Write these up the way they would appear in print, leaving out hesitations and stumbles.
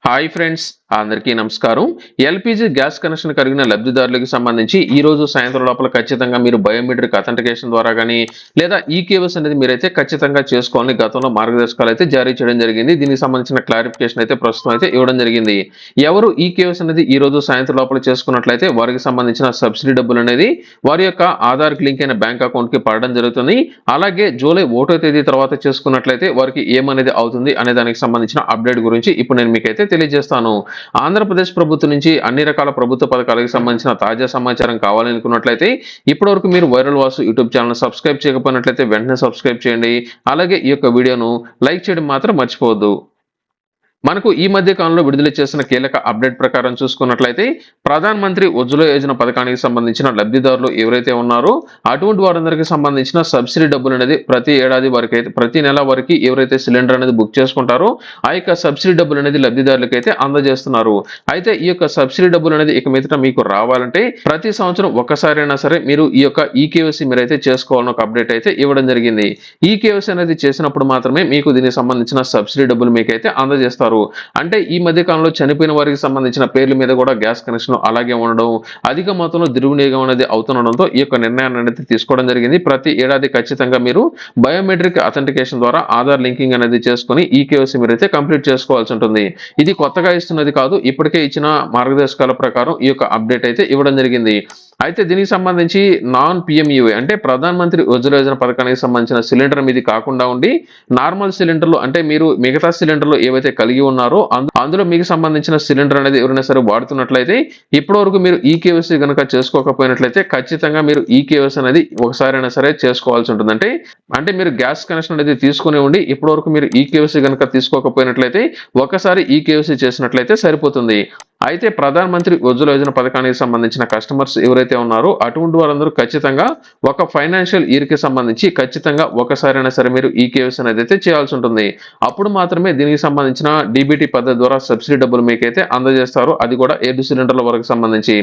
Hi friends, అందరికీ నమస్కారం. LPG gas connection కలిగిన లబ్ధిదారులకు సంబంధించి ఈ రోజు సాయంత్రం లోపల ఖచ్చితంగా మీరు బయోమెట్రిక్ అథెంటికేషన్ ద్వారా గానీ లేదా ఈకేవైసీ అనేది మీరైతే ఖచ్చితంగా చేసుకోవాలని గతంలో మార్గదర్శకాలు అయితే జారీ చేయడం జరిగింది. దీనికి సంబంధించిన క్లారిఫికేషన్ అయితే ప్రస్తుతం అయితే ఇవ్వడం జరిగింది. ఎవరు ఈకేవైసీ అనేది ఈ రోజు సాయంత్రం లోపల చేసుకున్నట్లయితే వారికి సంబంధించిన సబ్సిడీ డబ్బులు అనేది వారి యొక్క ఆధార్‌కి లింక్ అయిన బ్యాంక్ అకౌంట్‌కి పడడం జరుగుతుంది. అలాగే జూలై 1వ తేదీ తర్వాత చేసుకున్నట్లయితే వారికి ఏమనేది అవుతుంది అనే దానికి సంబంధించిన అప్డేట్ గురించి ఇప్పుడు నేను మీకైతే తెలియజేస్తాను. ఆంధ్రప్రదేశ్ ప్రభుత్వం నుంచి అన్ని రకాల ప్రభుత్వ పథకాలకు సంబంధించిన తాజా సమాచారం కావాలనుకున్నట్లయితే ఇప్పటివరకు మీరు viral Vasu YouTube channel subscribe చేయకపోయినట్లయితే వెంటనే సబ్స్క్రైబ్ చేయండి. అలాగే ఈ యొక్క వీడియోను లైక్ చేయడం మాత్రం మర్చిపోవద్దు. మనకు ఈ మధ్య కాలంలో విడుదల చేసిన కీలక అప్డేట్ ప్రకారం చూసుకున్నట్లయితే ప్రధాన మంత్రి ఉజ్వల యోజన పథకానికి సంబంధించిన లబ్ధిదారులు ఎవరైతే ఉన్నారో అటువంటి వారందరికీ సంబంధించిన సబ్సిడీ డబ్బులు అనేది ప్రతి ఏడాది వరకు ప్రతి నెల వరకు ఎవరైతే సిలిండర్ అనేది బుక్ చేసుకుంటారో ఆ యొక్క సబ్సిడీ డబ్బులు అనేది లబ్ధిదారులకు అయితే అందజేస్తున్నారు. అయితే ఈ యొక్క సబ్సిడీ డబ్బులు అనేది ఇక మీదట మీకు రావాలంటే ప్రతి సంవత్సరం ఒక్కసారైనా సరే మీరు ఈ యొక్క ఈకేవైసీ మీరైతే చేసుకోవాలని ఒక అప్డేట్ అయితే ఇవ్వడం జరిగింది. ఈకేవైసీ అనేది చేసినప్పుడు మాత్రమే మీకు దీనికి సంబంధించిన సబ్సిడీ డబ్బులు మీకైతే అందజేస్తారు. అంటే ఈ మధ్య కాలంలో చనిపోయిన వారికి సంబంధించిన పేర్ల మీద కూడా గ్యాస్ కనెక్షన్ అలాగే ఉండడం, అధిక మొత్తంలో దుర్వినియోగం అనేది అవుతుండడంతో ఈ యొక్క నిర్ణయాన్ని అనేది తీసుకోవడం జరిగింది. ప్రతి ఏడాది ఖచ్చితంగా మీరు బయోమెట్రిక్ అథెంటికేషన్ ద్వారా ఆధార్ లింకింగ్ అనేది చేసుకుని ఈకేవైసీ మీరైతే కంప్లీట్ చేసుకోవాల్సి ఉంటుంది. ఇది కొత్తగా ఇస్తున్నది కాదు, ఇప్పటికే ఇచ్చిన మార్గదర్శకాల ప్రకారం ఈ యొక్క అప్డేట్ అయితే ఇవ్వడం జరిగింది. అయితే దీనికి సంబంధించి నాన్ పిఎంయుఏ అంటే ప్రధాన మంత్రి ఉజ్వల యోజన పథకానికి సంబంధించిన సిలిండర్ మీది కాకుండా ఉండి నార్మల్ సిలిండర్లు అంటే మీరు మిగతా సిలిండర్లు ఏవైతే కలిగి ఉన్నారో అందులో మీకు సంబంధించిన సిలిండర్ అనేది ఎవరైనా సరే వాడుతున్నట్లయితే ఇప్పటి వరకు మీరు ఈకేవైసీ కనుక చేసుకోకపోయినట్లయితే ఖచ్చితంగా మీరు ఈకేవైసీ అనేది ఒకసారైనా సరే చేసుకోవాల్సి ఉంటుంది. అంటే మీరు గ్యాస్ కనెక్షన్ అనేది తీసుకుని ఉండి ఇప్పటి వరకు మీరు ఈకేవైసీ కనుక తీసుకోకపోయినట్లయితే ఒకసారి ఈకేవైసీ చేసినట్లయితే సరిపోతుంది. అయితే ప్రధాన మంత్రి ఉజ్వల యోజన పథకానికి సంబంధించిన కస్టమర్స్ ఎవరైతే ఉన్నారో అటువంటి వారందరూ ఖచ్చితంగా ఒక ఫైనాన్షియల్ ఇయర్ కి సంబంధించి ఖచ్చితంగా ఒకసారైనా సరే మీరు ఈకేవైసీ అనేది అయితే చేయాల్సి ఉంటుంది. అప్పుడు మాత్రమే దీనికి సంబంధించిన డీబీటీ పద్ధతి ద్వారా సబ్సిడీ డబ్బులు మీకైతే అందజేస్తారు. అది కూడా 7 సిలిండర్ల వరకు సంబంధించి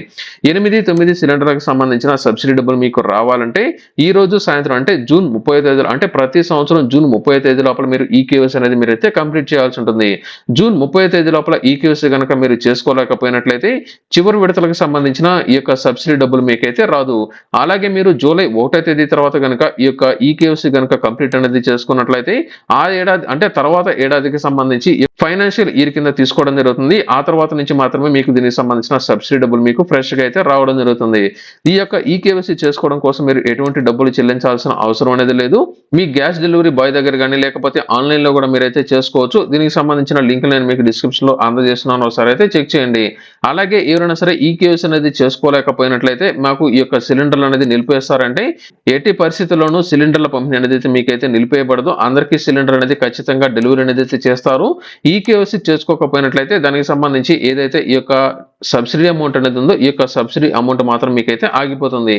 8-9 సిలిండర్లకు సంబంధించిన సబ్సిడీ డబ్బులు మీకు రావాలంటే ఈ రోజు సాయంత్రం అంటే జూన్ 30 తేదీ అంటే ప్రతి సంవత్సరం జూన్ 30 తేదీ లోపల మీరు ఈకేవైసీ అనేది మీరైతే కంప్లీట్ చేయాల్సి ఉంటుంది. జూన్ 30 తేదీ లోపల ఈకేవైసీ కనుక మీరు చేసుకోలేకపోయినట్లయితే చివరి విడతలకు సంబంధించిన ఈ యొక్క సబ్సిడీ డబ్బులు మీకైతే రాదు. అలాగే మీరు జూలై 1వ తేదీ తర్వాత కనుక ఈ యొక్క ఈకేవైసీ కనుక కంప్లీట్ అనేది చేసుకున్నట్లయితే ఆ ఏడాది అంటే తర్వాత ఏడాదికి సంబంధించి ఫైనాన్షియల్ ఇయర్ కింద తీసుకోవడం జరుగుతుంది. ఆ తర్వాత నుంచి మాత్రమే మీకు దీనికి సంబంధించిన సబ్సిడీ డబ్బులు మీకు ఫ్రెష్ గా అయితే రావడం జరుగుతుంది. ఈ యొక్క ఈకేవైసీ చేసుకోవడం కోసం మీరు ఎటువంటి డబ్బులు చెల్లించాల్సిన అవసరం అనేది లేదు. మీ గ్యాస్ డెలివరీ బాయ్ దగ్గర కానీ లేకపోతే ఆన్లైన్ లో కూడా మీరైతే చేసుకోవచ్చు. దీనికి సంబంధించిన లింక్ నేను మీకు డిస్క్రిప్షన్ లో అందజేస్తున్నాను, ఒకసారి అయితే చెక్ చేయండి. అలాగే ఎవరైనా సరే ఈకేవైసీ అనేది చేసుకోలేకపోయినట్లయితే మాకు ఈ యొక్క సిలిండర్లు అనేది నిలిపేస్తారంటే ఎట్టి పరిస్థితుల్లోనూ సిలిండర్ల పంపిణీ అనేది మీకైతే నిలిపేయబడదు. అందరికీ సిలిండర్ అనేది ఖచ్చితంగా డెలివరీ అనేది చేస్తారు. ఈకేవైసీ చేసుకోకపోయినట్లయితే దానికి సంబంధించి ఏదైతే ఈ యొక్క సబ్సిడీ అమౌంట్ అనేది ఉందో ఈ యొక్క సబ్సిడీ అమౌంట్ మాత్రం మీకైతే ఆగిపోతుంది.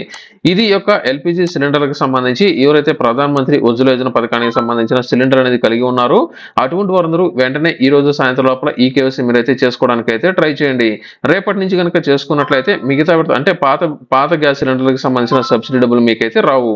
ఇది యొక్క ఎల్పిజి సిలిండర్లకు సంబంధించి ఎవరైతే ప్రధాన మంత్రి ఉజ్వల యోజన పథకానికి సంబంధించిన సిలిండర్ అనేది కలిగి ఉన్నారో అటువంటి వారందరూ వెంటనే ఈ రోజు సాయంత్రం లోపల ఈకేవైసీ మీరైతే చేసుకోవడానికి అయితే ట్రై చేయండి. రేపటి నుంచి కనుక చేసుకున్నట్లయితే మిగతా అంటే పాత గ్యాస్ సిలిండర్లకు సంబంధించిన సబ్సిడీ డబ్బులు మీకైతే రావు.